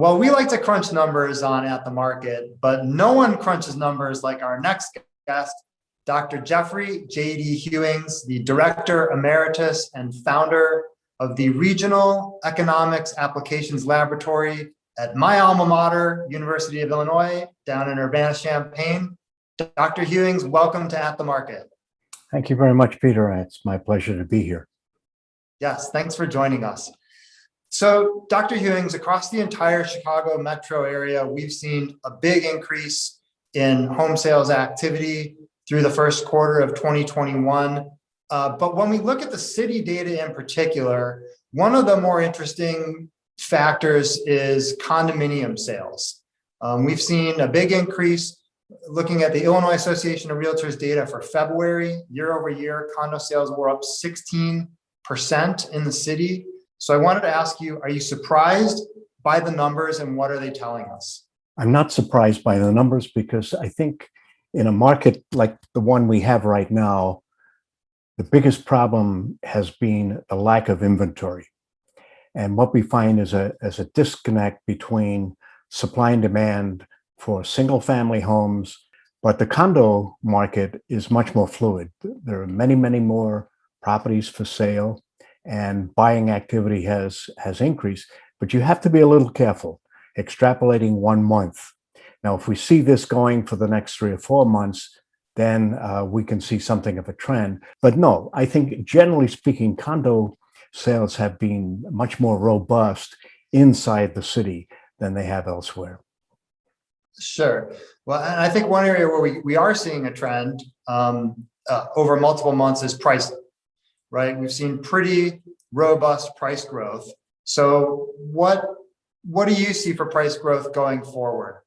Well, we like to crunch numbers on At the Market, but no one crunches numbers like our next guest, Dr. Jeffrey J.D. Hewings, the Director Emeritus and founder of the Regional Economics Applications Laboratory at my alma mater, University of Illinois, down in Urbana-Champaign. Dr. Hewings, welcome to At the Market. Thank you very much, Peter. It's my pleasure to be here. Yes, thanks for joining us. So, Dr. Hewings, across the entire Chicago metro area, we've seen a big increase in home sales activity through the first quarter of 2021. But when we look at the city data in particular, one of the more interesting factors is condominium sales. We've seen a big increase. Looking at the Illinois Association of Realtors data for February, year over year, condo sales were up 16% in the city. So I wanted to ask you, are you surprised by the numbers and what are they telling us? I'm not surprised by the numbers because I think in a market like the one we have right now, the biggest problem has been the lack of inventory. And what we find is a disconnect between supply and demand for single family homes, but the condo market is much more fluid. There are many, many more properties for sale and buying activity has increased, but you have to be a little careful extrapolating 1 month. Now, if we see this going for the next 3 or 4 months, then we can see something of a trend. But no, I think generally speaking, condo sales have been much more robust inside the city than they have elsewhere. Sure. Well, and I think one area where we are seeing a trend over multiple months is pricing, right? We've seen pretty robust price growth. So what do you see for price growth going forward?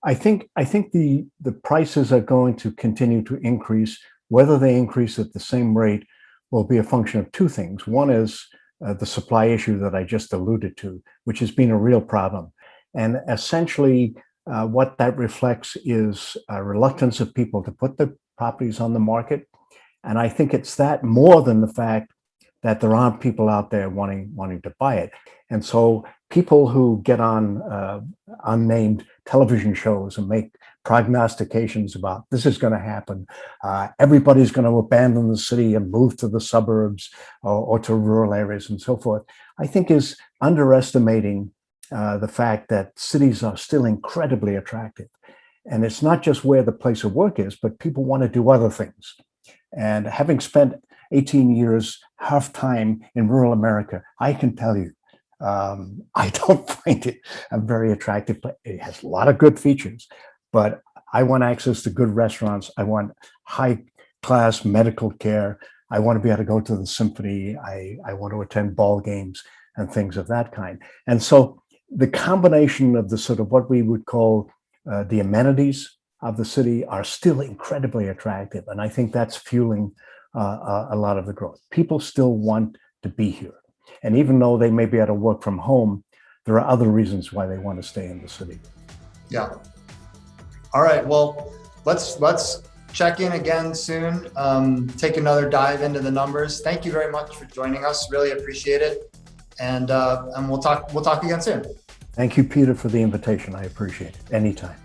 I think the prices are going to continue to increase. Whether they increase at the same rate will be a function of two things. One is the supply issue that I just alluded to, which has been a real problem. And essentially, what that reflects is a reluctance of people to put their properties on the market. And I think it's that more than the fact that there aren't people out there wanting to buy it. And so people who get on unnamed television shows and make prognostications about this is going to happen, everybody's going to abandon the city and move to the suburbs or to rural areas and so forth, I think is underestimating the fact that cities are still incredibly attractive. And it's not just where the place of work is, but people want to do other things. And having spent 18 years, half time in rural America, I can tell you, I don't find it a very attractive place. It has a lot of good features, but I want access to good restaurants. I want high class medical care. I want to be able to go to the symphony. I want to attend ball games and things of that kind. And so the combination of the sort of what we would call the amenities of the city are still incredibly attractive. And I think that's fueling a lot of the growth. People still want to be here. And even though they may be able to work from home, there are other reasons why they want to stay in the city. Yeah. All right. Well, let's check in again soon. Take another dive into the numbers. Thank you very much for joining us. Really appreciate it. And we'll talk again soon. Thank you, Peter, for the invitation. I appreciate it. Anytime.